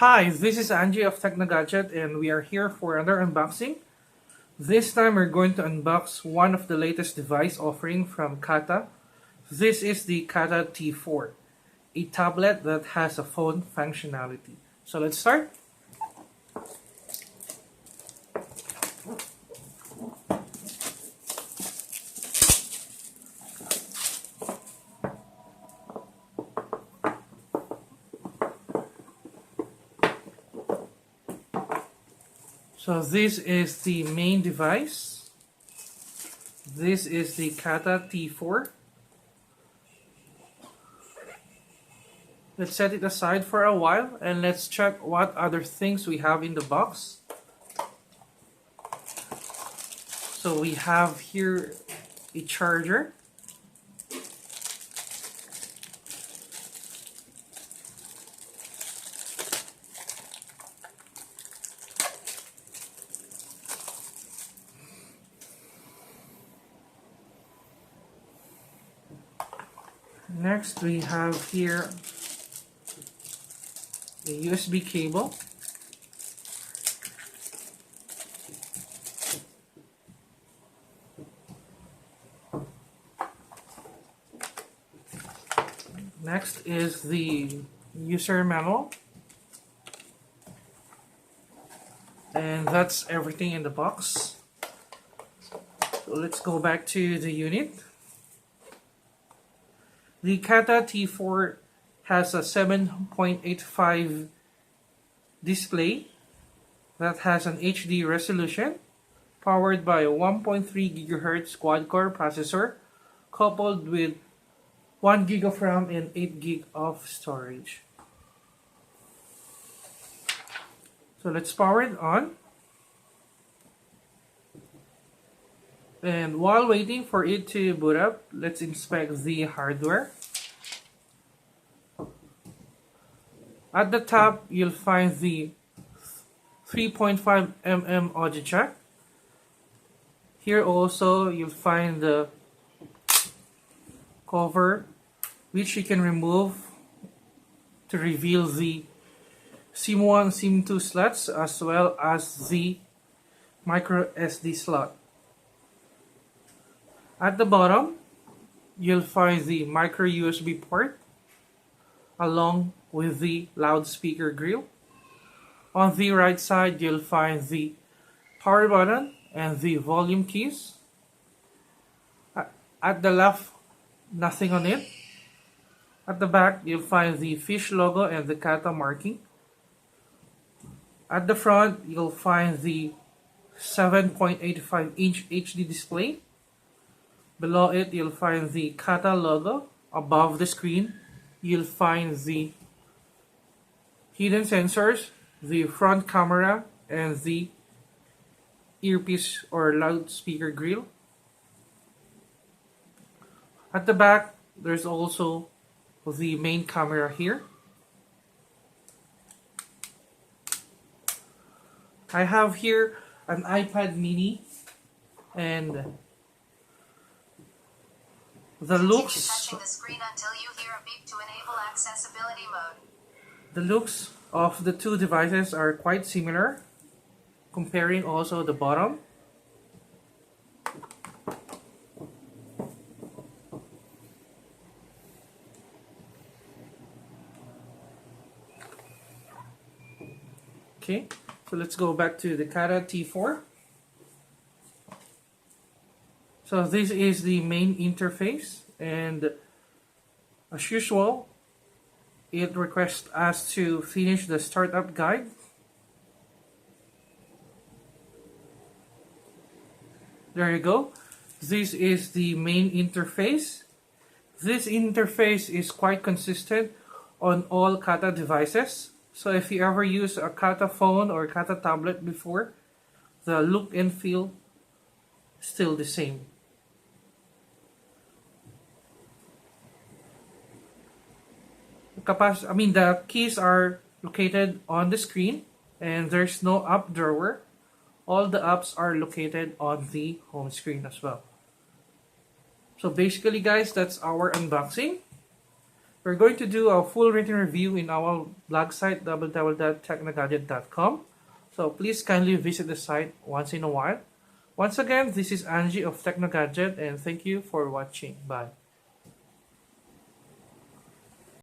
Hi, this is Angie of TeknoGadyet and we are here for another unboxing. This time we're going to unbox one of the latest device offering from Kata. This is the Kata T4, a tablet that has a phone functionality. So let's start. So this is the main device. This is the Kata T4. Let's set it aside for a while and let's check what other things we have in the box. So we have here a charger. Next we have here a USB cable. Next is the user manual. And that's everything in the box. So let's go back to the unit. The Kata T4 has a 7.85 display that has an HD resolution, powered by a 1.3 GHz quad-core processor, coupled with 1 GB of RAM and 8 GB of storage. So let's power it on. And while waiting for it to boot up, let's inspect the hardware. At the top, you'll find the 3.5mm audio jack. Here also, you'll find the cover, which you can remove to reveal the SIM1, SIM2 slots, as well as the micro SD slot. At the bottom, you'll find the micro USB port along with the loudspeaker grill. On the right side, you'll find the power button and the volume keys. At the left, nothing on it. At the back, you'll find the fish logo and the Kata marking. At the front, you'll find the 7.85-inch HD display. Below it, you'll find the Kata logo. Above the screen, you'll find the hidden sensors, the front camera, and the earpiece or loudspeaker grill. At the back, there's also the main camera here. I have here an iPad mini, and the looks of the two devices are quite similar, comparing also the bottom. Okay, so let's go back to the Kata T4. So this is the main interface, and as usual, it requests us to finish the startup guide. There you go. This is the main interface. This interface is quite consistent on all Kata devices. So if you ever use a Kata phone or Kata tablet before, the look and feel still the same. The keys are located on the screen, and there's no up drawer. All the apps are located on the home screen as well. So basically guys, that's our unboxing. We're going to do a full written review in our blog site www.teknogadyet.com. So please kindly visit the site once in a while. Once again, this is Angie of TeknoGadget, and thank you for watching. Bye.